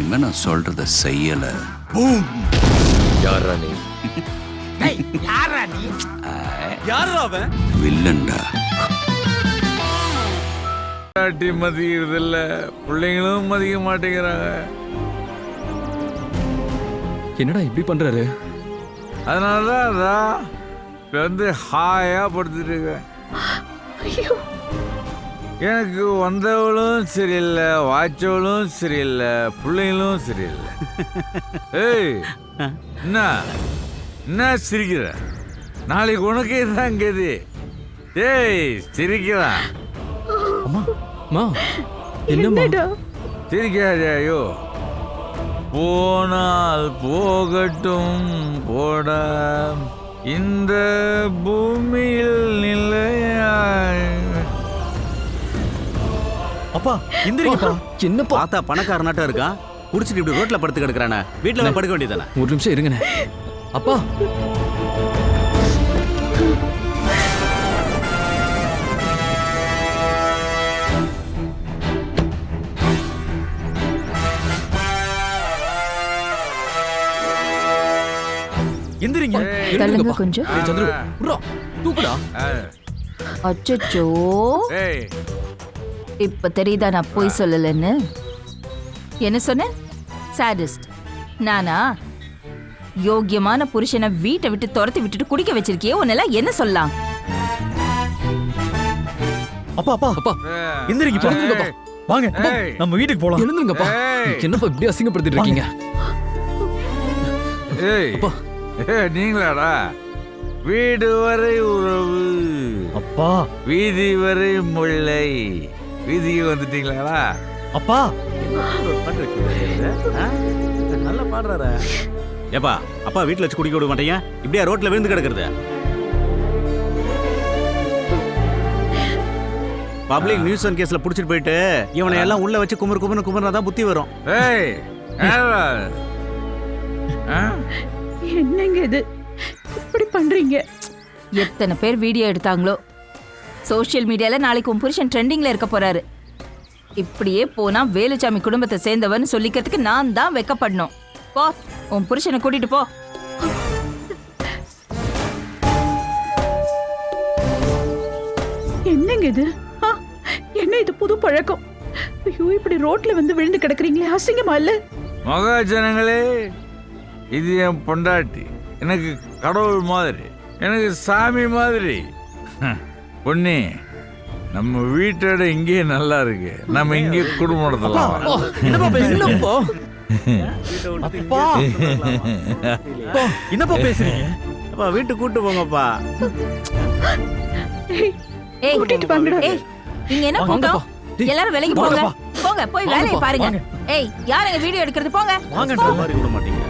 இனிமே நான் சொல்றத செய்யல. யாரா நீ? யாரா நீ? யாரா அவன்? வில்லன்டா. மதிக்கிறது இல்ல, பிள்ளைங்களும் மதிக்க மாட்டேங்கிறாங்க. என்னடா இப்படி பண்றாரு? அதனாலதான் வந்து ஹாயா படுத்துட்டு இருக்கேன். எனக்கு வந்தவளும் சரியில்லை, வாய்ச்சவளும் சரியில்லை, பிள்ளைங்களும் சரியில்லை. ஏய் என்ன சிரிக்கிற? நாளைக்கு உனக்கே தான் கதி. ஏய் சிரிக்கிறான். சிரிக்காதே. ஐயோ போனால் போகட்டும் போட, இந்த பூமியில் நிலையாய். அப்பா எந்திரிங்கப்பா. என்னப்பா? பார்த்தா பணக்காரனாட்டம் இருக்கான், குடிச்சிட்டு இப்படி ரோட்ல படுத்து கிடக்குறானே. வீட்டுல படுக்க வேண்டியதானே? ஒரு நிமிஷம் இருங்கண்ணே. அப்பா எந்திரிங்க. தள்ளுங்க கொஞ்சம். சந்திரு ப்ரோ தூக்குடா. அச்சச்சோ, ஏய் இப்ப தெரியுதா நான் போய் சொல்லலன்னு? என்ன சொன்ன? சாடிஸ்ட் நானா? யோக்கியமான புருஷனை வீட்டை விட்டு துரத்தி விட்டுட்டு குடிக்க வச்சிருக்கியே, உன்னெல்லாம் என்ன சொல்லலாம்? அப்பா அப்பா அப்பா எந்திரிங்கப்பா. ஏய். வாங்க அப்பா, ஏய். நம்ம வீட்டுக்கு போலாம். எழுந்துருங்கப்பா. ஏய். என்னப்பா இப்படி அசிங்கப்படுத்திட்டு இருக்கீங்க? ஏய் அப்பா. ஏய், நீங்களாடா? வீடு வரை உறவு, அப்பா வீதி வரை முல்லை. வீதிக்கு வந்துட்டீங்களாடா? அப்பா நல்லா பாடுறாரு. ஏப்பா அப்பா வீட்டுல வச்சு குடிக்க விட மாட்டீங்க, இப்படியா ரோட்ல விழுந்து கிடக்குறது? பப்ளிக் நியூஸ் கேஸ்ல புடிச்சிட்டு போயிட்டு இவனை எல்லாம் உள்ள வச்சு குமர்னா தான் புத்தி வரும். ஏய் யாரா? என்னங்க இது இப்படி பண்றீங்க? எத்தனை பேர் வீடியோ எடுத்தாங்களோ. சோஷியல் மீடியால நாளைக்கு உன் புருஷன் ட்ரெண்டிங்ல இருக்க போறாரு. இப்படியே போனா வேலுச்சாமி குடும்பத்தை சேர்ந்தவன்னு சொல்லிக்கிறதுக்கு நான் தான் வெக்கப்படணும். போ, உன் புருஷனை கூட்டிட்டு போ. என்னங்க இது? என்ன இது புது பழக்கம்? ஐயோ, இப்படி ரோட்ல வந்து விழுந்து கிடக்குறீங்களே, அசிங்கமா இல்ல? மகாஜனங்களே, இது என் பொண்டாட்டி. எனக்கு கடவுள் மாதிரி, எனக்கு சாமி மாதிரி. பொண்ணி, நம்ம வீட்டோட இங்கேயே நல்லா இருக்கு. நம்ம இங்கே குடும்பம் நடத்தலாம். என்னப்பா பேசுறீங்க? அப்பா என்னப்பா பேசுறீங்க? அப்பா வீட்டுக்கு கூட்டு போங்கப்பா. ஏய் கூட்டிட்டு வாங்கடா. ஏய், இங்க என்ன கூட்டம்? எல்லாரும் விலகி போங்க. போங்க, போய் வேலையை பாருங்க. ஏய், யாருங்க வீடியோ எடுக்கிறது? போங்க. வாங்கன்ற மாதிரி விட மாட்டீங்க.